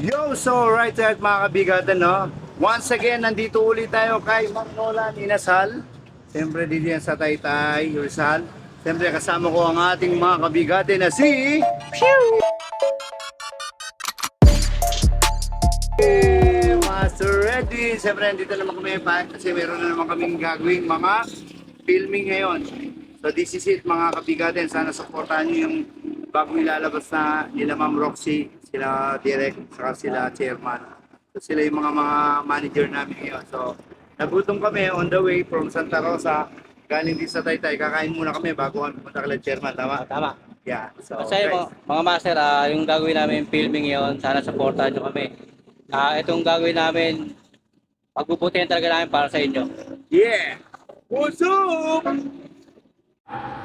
Yo, so right there mga kabigatan, no? Once again, nandito ulit tayo kay Mang Nolan Inasal. Siyempre dito yan sa Taytay, Rizal. Siyempre kasama ko ang ating mga kabigatan na si... Master Ready. Siyempre nandito naman kami kasi meron na naman kaming gagawing mga filming ngayon. So this is it mga kabigatan. Sana supportahan nyo yung bagong ilalabas na nila Ma'am Roxy, sila Direk, saka sila Chairman. So sila yung mga manager namin ngayon. So nagutom kami on the way from Santa Rosa. Galing din sa Taytay. Kakain muna kami bago kami pumunta kay Chairman. Tama? Tama. Yeah. So Kasi guys, mga master, yung gagawin namin filming yon, sana supportahan nyo kami. Itong gagawin namin, pagbubutihan talaga namin para sa inyo. yeah! What's up?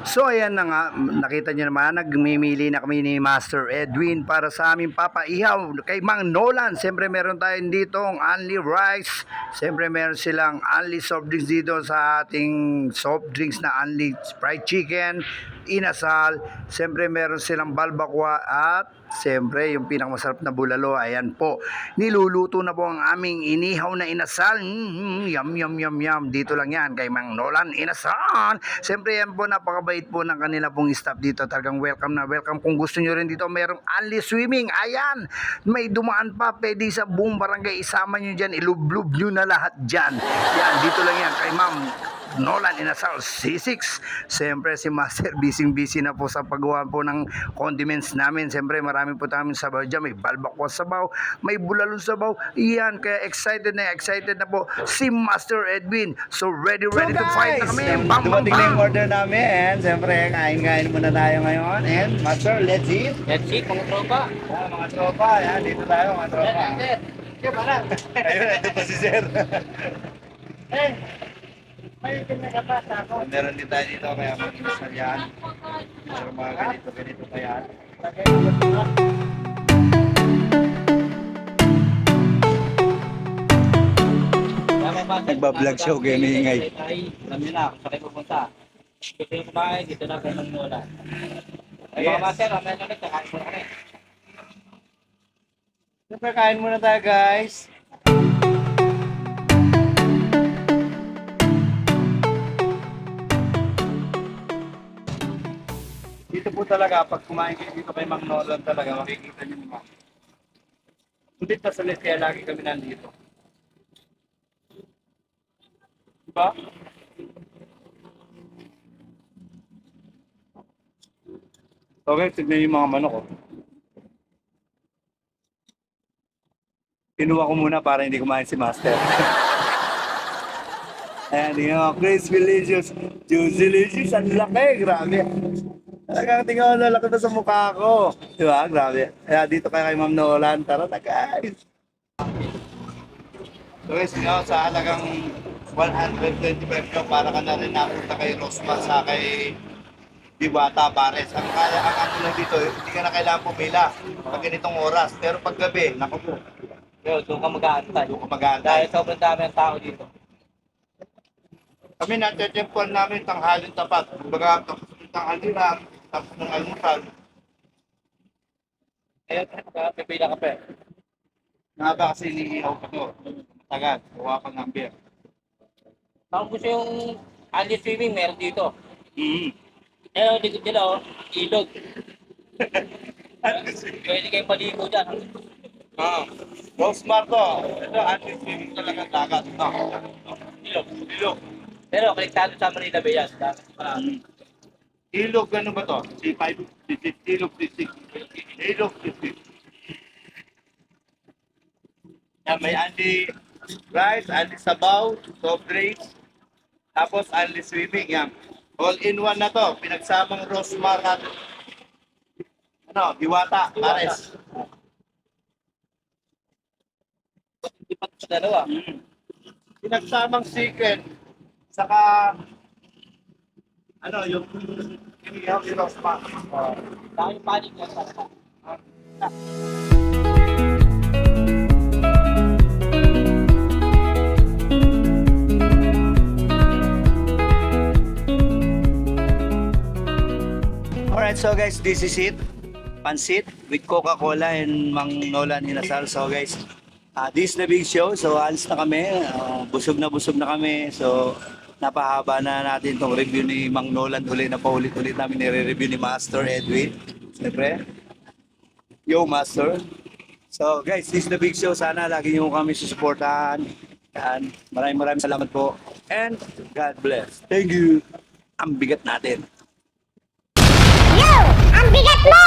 So ayan na nga, nakita niyo naman, nagmimili na kami ni Master Edwin para sa aming papaihaw kay Mang Nolan. Siyempre meron tayong dito ang only rice. Siyempre meron silang only soft drinks dito sa ating soft drinks na only fried chicken, inasal. Siyempre meron silang balbakwa at siyempre yung pinakamasarap na bulalo. Ayan po, niluluto na po ang aming inihaw na inasal. Yum yum yum yum. Dito lang yan kay Mang Nolan Inasal. Siyempre yan po, napakabait po ng kanila pong staff dito. Talagang welcome na welcome. Kung gusto nyo rin dito, merong only swimming. Ayan, may dumaan pa. Pwede sa buong barangay. Isama nyo dyan. Ilublub nyo na lahat dyan. Yan, dito lang yan kay Ma'am Nolan Inasal C6. Siyempre si Master busy na po sa paggawa po ng condiments namin. Siyempre marami po namin sabaw dyan. May balbakwa sabaw, may bulalong sabaw. Yan, kaya excited na po si Master Edwin. So ready to fight na kami. Bam, bam, Dumating na yung bam. order namin. Siyempre, kain-kain muna tayo ngayon. And, Master, let's eat. Let's see, mga tropa. Mga tropa, yan. Dito tayo, mga tropa. Ayun, ito pa si Sir. Meron din tayo dito, kaya mag-inasal yan. Pero mga ganito pa yan. Nagbablog siya, okay, maingay. Alam nyo na kung saan kayo pupunta. Gusto yung kumain, dito na kayo magmula. Ay, Yes. mga master, mamaya na ulit, kakain muna kami. Siyempre, kain muna tayo, guys. Dito po talaga, pag kumain kayo dito kay Mang Nolan talaga, makikita niyo naman. Sulit na sulit, kaya lagi kami nandito. Diba? Okay, tignan yung mga manok, oh. Kinuha ko muna para hindi kumain si Master. Ayan, yung crispy delicious, juicy delicious, ang laki, grabe. Talagang tingnan ko, lalaki pa sa mukha ko. Di ba? Grabe. Kaya dito kayo kay Ma'am Nolan, tara na guys. So guys, sa halagang 125 ko, para ka na rin napunta kay Rosmar sa kay Diwata Pares. Ang kaya ang ano lang dito, hindi ka na kailangan pumila pag ganitong oras. Pero pag gabi, naku po, Yo, doon ka mag-aantay. doon ka mag-aantay. Dahil sobrang dami ang tao dito. Kami natitempuan namin tanghalin tapat. Kumbaga, tapos ng tanghali na, tapos ng almusal. Ayun, pipila ka pa eh. Nga ba kasi iniihaw ko to. Matagal, gawa ko ng beer. Kung gusto yung only swimming, meron dito. Mm-hmm. Likod nila, ilog. Pwede kayo paligo dyan. Rosmar to. Ito, anti-swimming talaga dagat. Ilog. Ilog. Pero konektado sa Manila Bay yan. Ilog, ano ba to? C5, C6, ilog, C6. Ilog, C6. Yan, may anti rice, anti sabaw, soft drinks, tapos anti swimming. Yan. All in one na to. Pinagsamang Rosmar at Diwata, Pares. Hindi pa sa dalawa. Pinagsamang chicken, saka yung inihaw ni Rosmar. Dahil panik yan. Alright, so guys, this is it. pansit with Coca-Cola and Mang Nolan inasal. So guys, this is the big show. So alis na kami. Busog na kami. So napahaba na natin tong review ni Mang Nolan. Uli na paulit-ulit namin nire-review ni Master Edwin. Siyempre. Yo, Master. So guys, this is the big show. Sana lagi niyo kami susuportahan. And maraming salamat po. And God bless. Thank you. Ang bigat natin. Yo! Ang bigat mo!